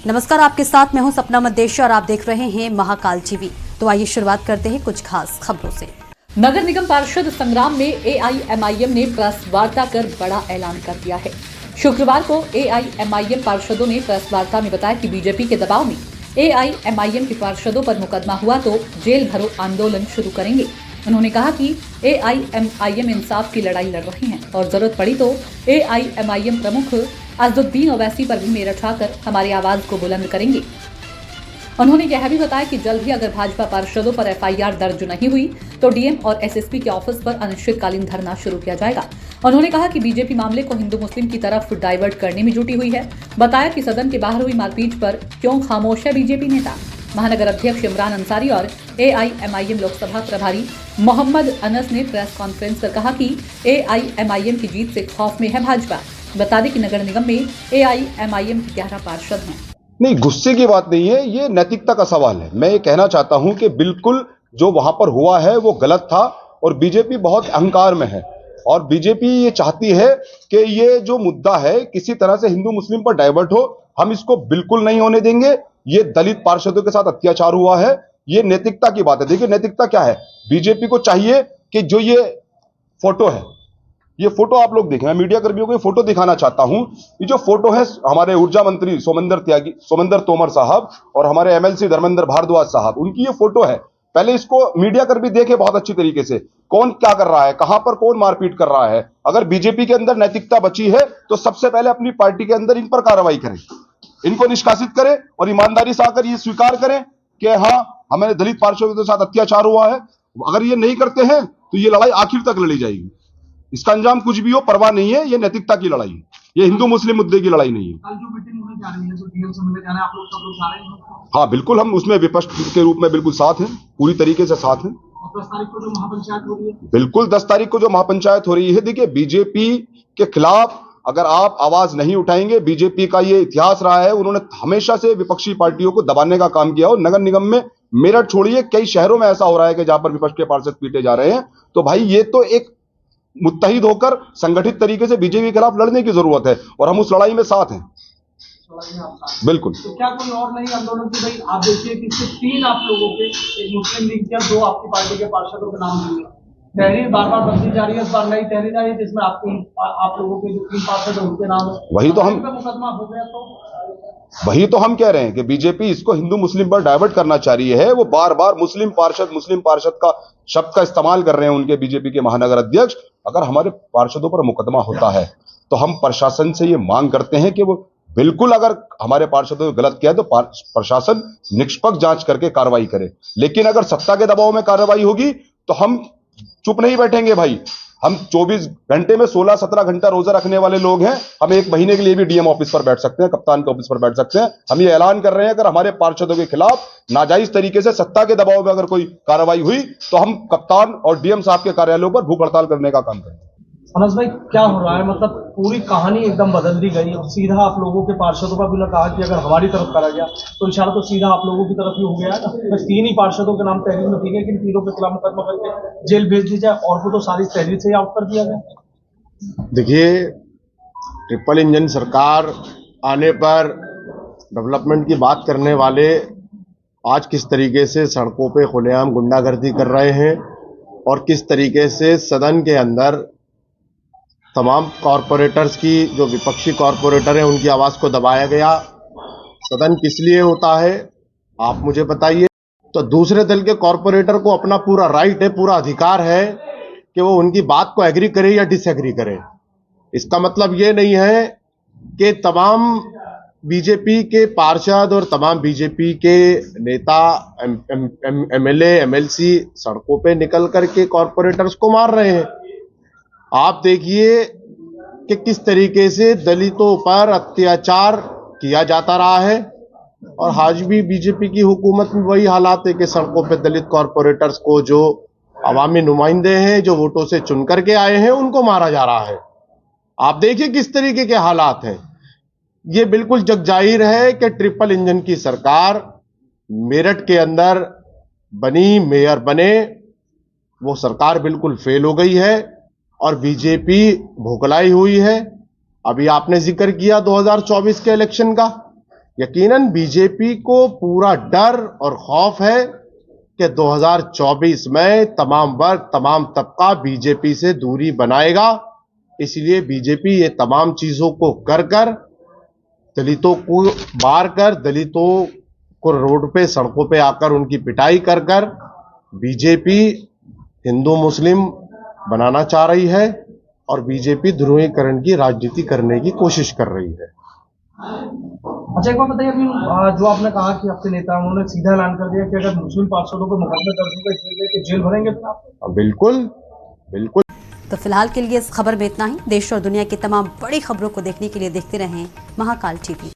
नमस्कार, आपके साथ मैं हूं सपना मद्देशी और आप देख रहे हैं महाकाल टीवी। तो आइए शुरुआत करते हैं कुछ खास खबरों से। नगर निगम पार्षद संग्राम में एआईएमआईएम ने प्रेस वार्ता कर बड़ा ऐलान कर दिया है। शुक्रवार को एआईएमआईएम पार्षदों ने प्रेस वार्ता में बताया कि बीजेपी के दबाव में एआईएमआईएम के पार्षदों पर मुकदमा हुआ तो जेल भरो आंदोलन शुरू करेंगे। उन्होंने कहा कि एआईएमआईएम इंसाफ की लड़ाई लड़ रही हैं और जरूरत पड़ी तो एआईएमआईएम प्रमुख अज़दुद्दीन ओवैसी पर भी मेरठ आकर हमारी आवाज को बुलंद करेंगे। उन्होंने यह भी बताया कि जल्द ही अगर भाजपा पार्षदों पर एफआईआर दर्ज नहीं हुई तो डीएम और एसएसपी के ऑफिस पर अनिश्चितकालीन धरना शुरू किया जाएगा। उन्होंने कहा कि बीजेपी मामले को हिंदू मुस्लिम की तरफ डाइवर्ट करने में जुटी हुई है। बताया कि सदन के बाहर हुई मारपीट पर क्यों खामोश है बीजेपी नेता। महानगर अध्यक्ष इमरान अंसारी और एआईएमआईएम लोकसभा प्रभारी मोहम्मद अनस ने प्रेस कॉन्फ्रेंस कर कहा कि एआईएमआईएम की जीत से खौफ में है भाजपा। बता दें कि नगर निगम में एआईएमआईएम के 11 पार्षद हैं। नहीं, गुस्से की बात नहीं है, ये नैतिकता का सवाल है। मैं ये कहना चाहता हूं कि बिल्कुल जो वहां पर हुआ है वो गलत था और बीजेपी बहुत अहंकार में है और बीजेपी ये चाहती है कि ये जो मुद्दा है किसी तरह से हिंदू मुस्लिम पर डाइवर्ट हो। हम इसको बिल्कुल नहीं होने देंगे। ये दलित पार्षदों के साथ अत्याचार हुआ है, ये नैतिकता की बात है। देखिए नैतिकता क्या है, बीजेपी को चाहिए कि जो ये फोटो है, ये फोटो आप लोग देखें, मैं मीडिया कर्मियों को ये फोटो दिखाना चाहता हूं। ये जो फोटो है हमारे ऊर्जा मंत्री सोमेंद्र तोमर साहब और हमारे एमएलसी धर्मेंद्र भारद्वाज साहब, उनकी ये फोटो है। पहले इसको मीडिया कर्मी देखे बहुत अच्छी तरीके से, कौन क्या कर रहा है, कहां पर कौन मारपीट कर रहा है। अगर बीजेपी के अंदर नैतिकता बची है तो सबसे पहले अपनी पार्टी के अंदर इन पर कार्रवाई करें, इनको निष्कासित करें और ईमानदारी से आकर ये स्वीकार करें कि हाँ हमारे दलित पार्षदों के साथ अत्याचार हुआ है। अगर ये नहीं करते हैं तो ये लड़ाई आखिर तक लड़ी जाएगी। इसका अंजाम कुछ भी हो परवाह नहीं है, ये नैतिकता की लड़ाई है, ये हिंदू मुस्लिम मुद्दे की लड़ाई नहीं है। कल जो मीटिंग होने जा रही है, जो डीएम से मिलने जाना है, आप लोग सब लोग जा रहे हैं? हाँ बिल्कुल, हम उसमें विपक्ष के रूप में बिल्कुल साथ हैं, पूरी तरीके से साथ हैं। 10 तारीख को जो महापंचायत हो रही है, बिल्कुल 10 तारीख को जो महापंचायत हो रही है, देखिए बीजेपी के खिलाफ अगर आप आवाज नहीं उठाएंगे, बीजेपी का ये इतिहास रहा है, उन्होंने हमेशा से विपक्षी पार्टियों को दबाने का काम किया। और नगर निगम में मेरठ छोड़िए कई शहरों में ऐसा हो रहा है कि जहां पर विपक्ष के पार्षद पीटे जा रहे हैं। तो भाई ये तो एक मुत्तहिद होकर संगठित तरीके से बीजेपी के खिलाफ लड़ने की जरूरत है और हम उस लड़ाई में साथ हैं। बिल्कुल। तो क्या कोई और नहीं आंदोलन की? भाई आप देखिए कि सिर्फ 3 आप लोगों के, एक मुस्लिम लीग के, 2 आपकी पार्टी के पार्षदों के नाम दिए। तहरीर बार बार बनती जा रही है, इस बार नई तहरीर आई है जिसमें आप लोगों के जो 3 पार्षद है उनके नाम है। वही तो हम मुकदमा हो गया तो वही तो हम कह रहे हैं कि बीजेपी इसको हिंदू मुस्लिम पर डाइवर्ट करना चाह रही है। वो बार बार मुस्लिम पार्षद का शब्द का इस्तेमाल कर रहे हैं उनके बीजेपी के महानगर अध्यक्ष। अगर हमारे पार्षदों पर मुकदमा होता है तो हम प्रशासन से ये मांग करते हैं कि वो बिल्कुल अगर हमारे पार्षदों ने गलत किया है तो प्रशासन निष्पक्ष जांच करके कार्रवाई करे। लेकिन अगर सत्ता के दबाव में कार्रवाई होगी तो हम चुप नहीं बैठेंगे भाई। हम 24 घंटे में 16-17 घंटा रोजा रखने वाले लोग हैं। हम 1 महीने के लिए भी डीएम ऑफिस पर बैठ सकते हैं, कप्तान के ऑफिस पर बैठ सकते हैं। हम ये ऐलान कर रहे हैं अगर हमारे पार्षदों के खिलाफ नाजायज तरीके से सत्ता के दबाव में अगर कोई कार्रवाई हुई तो हम कप्तान और डीएम साहब के कार्यालयों पर भूख हड़ताल करने का काम करेंगे। अनस भाई क्या हो रहा है, मतलब पूरी कहानी एकदम बदल दी गई और सीधा आप लोगों के पार्षदों का भी ने कहा कि अगर हमारी तरफ करा गया तो इशारा तो सीधा आप लोगों की तरफ ही हो गया है ना। बस 3 ही पार्षदों के नाम तहरीर में दिए, लेकिन 3 के खिलाफ मुकदमा करके जेल भेज दी जाए और वो तो सारी तहरीर से ही आउट कर दिया गया। देखिए, ट्रिपल इंजन सरकार आने पर डेवलपमेंट की बात करने वाले आज किस तरीके से सड़कों पे खुलेआम गुंडागर्दी कर रहे हैं और किस तरीके से सदन के अंदर तमाम कॉरपोरेटर्स की, जो विपक्षी कॉरपोरेटर हैं, उनकी आवाज़ को दबाया गया। सदन किस लिए होता है आप मुझे बताइए। तो दूसरे दल के कॉरपोरेटर को अपना पूरा राइट है, पूरा अधिकार है कि वो उनकी बात को एग्री करे या डिसएग्री करे। इसका मतलब ये नहीं है कि तमाम बीजेपी के पार्षद और तमाम बीजेपी के नेता एमएलए एमएलसी सड़कों पे निकल करके कॉरपोरेटर्स को मार रहे हैं। आप देखिए कि किस तरीके से दलितों पर अत्याचार किया जाता रहा है और आज भी बीजेपी की हुकूमत में वही हालात है कि सड़कों पे दलित कॉरपोरेटर्स को, जो अवामी नुमाइंदे हैं, जो वोटों से चुन करके आए हैं, उनको मारा जा रहा है। आप देखिए किस तरीके के हालात हैं। ये बिल्कुल जगजाहिर है कि ट्रिपल इंजन की सरकार मेरठ के अंदर बनी, मेयर बने, वो सरकार बिल्कुल फेल हो गई है और बीजेपी भोगलाई हुई है। अभी आपने जिक्र किया 2024 के इलेक्शन का, यकीनन बीजेपी को पूरा डर और खौफ है कि 2024 में तमाम वर्ग, तमाम तबका बीजेपी से दूरी बनाएगा। इसलिए बीजेपी ये तमाम चीजों को कर दलितों को मार कर, दलितों को रोड पे, सड़कों पे आकर उनकी पिटाई कर बीजेपी हिंदू मुस्लिम बनाना चाह रही है और बीजेपी ध्रुवीकरण की राजनीति करने की कोशिश कर रही है। अच्छा, एक बात बताइए, अभी जो आपने कहा कि आपके नेता उन्होंने सीधा ऐलान कर दिया कि अगर मुस्लिम पार्षदों को मुकदमे दर्ज होगा तो जेल भरेंगे फिर आप? बिल्कुल बिल्कुल। तो फिलहाल के लिए इस खबर में इतना ही। देश और दुनिया की तमाम बड़ी खबरों को देखने के लिए देखते रहें महाकाल टीवी।